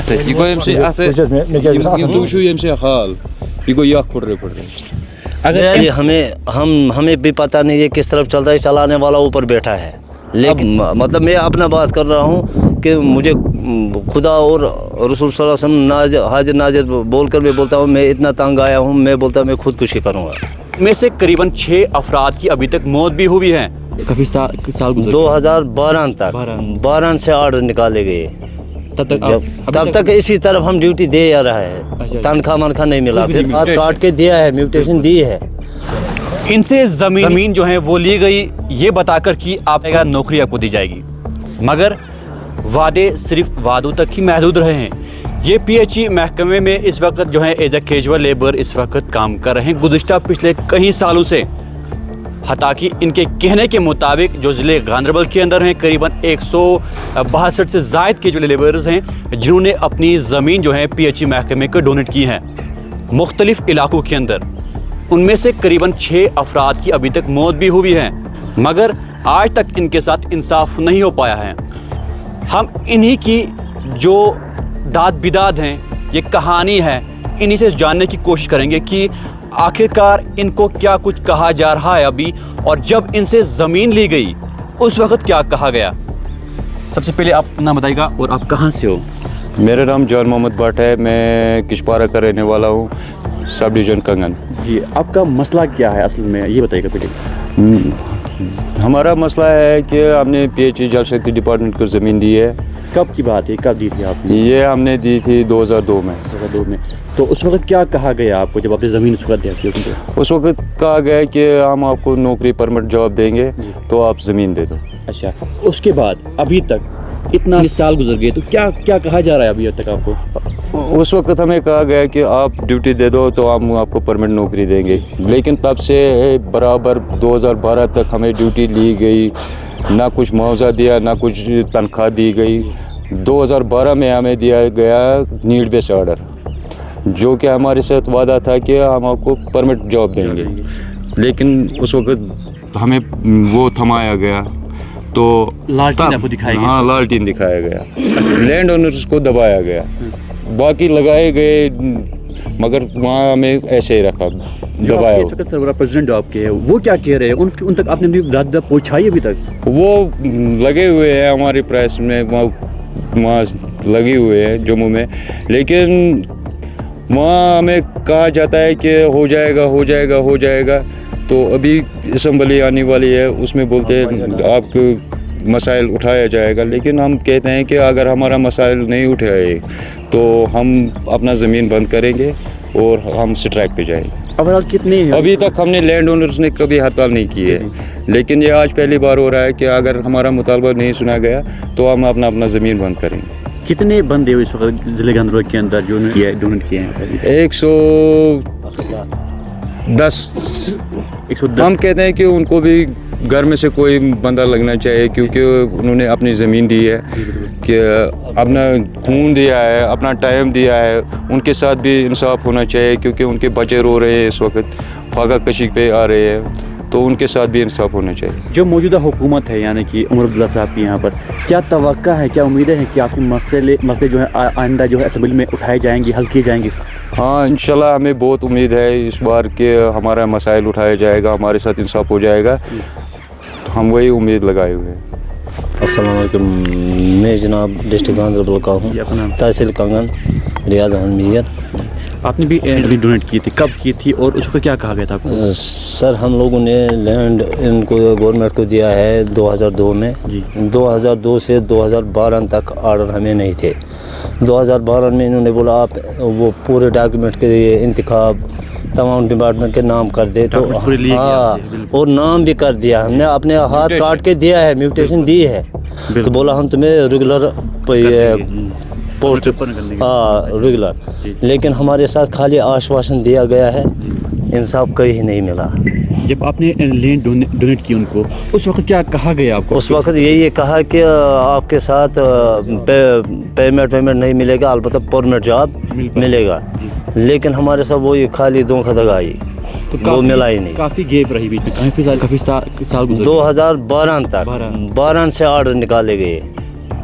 یہ گو یم سی ات تو وچھو یم سی حال یہ گو یک پھٹ رہے اگر ہمیں بھی پتہ نہیں ہے کس طرف چلتا ہے, چلانے والا اوپر بیٹھا ہے. لیکن مطلب میں اپنا بات کر رہا ہوں کہ مجھے خدا اور رسول صلی اللہ علیہ وسلم حاضر ناظر بول کر میں بولتا ہوں میں اتنا تنگ آیا ہوں, میں بولتا ہوں میں خودکشی کروں گا. میں سے قریباً 6 افراد کی ابھی تک موت بھی ہوئی ہے. کافی سال گزر 2012 تک 12 سے آرڈر نکالے گئے. تب تک اسی طرف ہم ڈیوٹی دے آ رہا ہے, تنخواہ منخواہ نہیں ملا, پھر ہاتھ کاٹ کے دیا ہے, میوٹیشن دی ہے. ان سے زمین جو ہے وہ لی گئی یہ بتا کر کہ آپ کا نوکری آپ کو دی جائے گی, مگر وعدے صرف وعدوں تک ہی محدود رہے ہیں. یہ پی ایچ ای محکمے میں اس وقت جو ہے ایز اے کیجول لیبر اس وقت کام کر رہے ہیں گزشتہ پچھلے کئی سالوں سے. حتیٰ کہ ان کے کہنے کے مطابق جو ضلع گاندربل کے اندر ہیں قریباً 162 سے زائد کیجول لیبرز ہیں جنہوں نے اپنی زمین جو ہے پی ایچ ای محکمے کو ڈونیٹ کی ہیں مختلف علاقوں کے اندر. ان میں سے قریباً 6 افراد کی ابھی تک موت بھی ہوئی ہے, مگر آج تک ان کے ساتھ انصاف نہیں ہو پایا ہے. ہم انہی کی جو داد بداد ہیں, یہ کہانی ہے, انہی سے جاننے کی کوشش کریں گے کہ آخرکار ان کو کیا کچھ کہا جا رہا ہے ابھی, اور جب ان سے زمین لی گئی اس وقت کیا کہا گیا. سب سے پہلے آپ نام بتائیے گا اور آپ کہاں سے ہو؟ میرا نام جان محمد بٹ ہے, میں کشپارہ کا رہنے والا ہوں, سب ڈویژن کنگن. جی, آپ کا مسئلہ کیا ہے اصل میں یہ بتائیے گا پہلے. ہمارا مسئلہ ہے کہ ہم نے P H E Jal Shakti department کو زمین دی ہے. کب کی بات ہے, کب دی تھی آپ نے؟ یہ ہم نے دی تھی 2002 میں. 2002 میں. تو اس وقت کیا کہا گیا آپ کو جب آپ نے زمین اس وقت دیا تھی؟ اس وقت کہا گیا کہ ہم آپ کو نوکری پرمٹ جاب دیں گے تو آپ زمین دے دو. اچھا, اس کے بعد ابھی تک اتنا سال گزر گئے تو کیا کیا کہا جا رہا ہے ابھی تک آپ کو؟ اس وقت ہمیں کہا گیا کہ آپ ڈیوٹی دے دو تو ہم آپ کو پرمنٹ نوکری دیں گے, لیکن تب سے برابر 2012 تک ہمیں ڈیوٹی لی گئی, نہ کچھ معاوضہ دیا نہ کچھ تنخواہ دی گئی. 2012 میں ہمیں دیا گیا نیڈ بیس آرڈر, جو کہ ہمارے ساتھ وعدہ تھا کہ ہم آپ کو پرمنٹ جاب دیں گے, لیکن اس وقت ہمیں وہ تھمایا گیا. تو لالٹین دکھایا گیا, لینڈ اونرز کو دبایا گیا, باقی لگائے گئے مگر وہاں ہمیں ایسے ہی رکھا, دبایا. اس وقت سربراہ پریزیڈنٹ آپ کے ہیں, وہ کیا کہہ رہے ہیں, ان تک آپ نے اپنی داد پہنچائی ابھی تک؟ وہ لگے ہوئے ہیں ہماری پریس میں, وہاں لگے ہوئے ہیں جموں میں, لیکن وہاں ہمیں کہا جاتا ہے کہ ہو جائے گا ہو جائے گا ہو جائے گا. تو ابھی اسمبلی آنے والی ہے, اس میں بولتے ہیں آپ کو مسائل اٹھایا جائے گا, لیکن ہم کہتے ہیں کہ اگر ہمارا مسائل نہیں اٹھائے تو ہم اپنا زمین بند کریں گے اور ہم اسٹرائک پہ جائیں گے. کتنے ہیں ابھی تک ہم نے لینڈ اونرز نے کبھی ہڑتال نہیں کی ہے, لیکن یہ آج پہلی بار ہو رہا ہے کہ اگر ہمارا مطالبہ نہیں سنا گیا تو ہم اپنا زمین بند کریں گے. کتنے بندے ہوئے اس وقت ضلع گاندربل کے اندر جو ڈونیٹ کیے ہیں؟ 110. ہم کہتے ہیں کہ ان کو بھی گھر میں سے کوئی بندہ لگنا چاہیے, کیونکہ انہوں نے اپنی زمین دی ہے, کہ اپنا خون دیا ہے, اپنا ٹائم دیا ہے, ان کے ساتھ بھی انصاف ہونا چاہیے, کیونکہ ان کے بچے رو رہے ہیں اس وقت, فاقہ کشی پہ آ رہے ہیں, تو ان کے ساتھ بھی انصاف ہونا چاہیے. جو موجودہ حکومت ہے یعنی کہ عمر عبداللہ صاحب کی, یہاں پر کیا توقع ہے, کیا امیدیں ہیں کہ آپ کے مسئلے جو ہیں آئندہ جو ہے اسمبلی میں اٹھائے جائیں گے, حل کیے جائیں گے؟ ہاں انشاءاللہ ہمیں بہت امید ہے اس بار کہ ہمارا مسائل اٹھایا جائے گا, ہمارے ساتھ انصاف ہو جائے گا, ہم وہی امید لگائے ہوئے ہیں. السلام علیکم, میں جناب ڈسٹرکٹ گاندربل کا ہوں, تحصیل کنگن, ریاض احمد میئر. آپ نے بھی ڈونیٹ کی تھی, کب کی تھی اور اس وقت کیا کہا گیا تھا آپ کو؟ سر ہم لوگوں نے لینڈ ان کو گورنمنٹ کو دیا ہے 2002 میں. 2002 سے 2012 تک آرڈر ہمیں نہیں تھے. 2012 میں انہوں نے بولا آپ وہ پورے ڈاکیومنٹ کے انتخاب تمام ڈپارٹمنٹ کے نام کر دے, تو ہاں اور نام بھی کر دیا, ہم نے اپنے ہاتھ کاٹ کے دیا ہے, میوٹیشن دی ہے, تو بولا ہم تمہیں ریگولر پوسٹ ریگولر, لیکن ہمارے ساتھ خالی آشواسن دیا گیا ہے, انصاف کہیں نہیں ملا. جب آپ نے لینڈ ڈونیٹ کی ان کو اس وقت کیا کہا گیا آپ کو؟ اس وقت یہی کہا کہ آپ کے ساتھ پیمنٹ نہیں ملے گا, البتہ پرمنٹ جاب ملے گا, لیکن ہمارے ساتھ وہی خالی دھوکہ دھڑی, وہ ملا ہی نہیں. کافی گیپ رہی بیچ میں, کافی سال گزرے. 2012 تک 12 سے آرڈر نکالے گئے,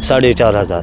4,500,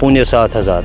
7,500,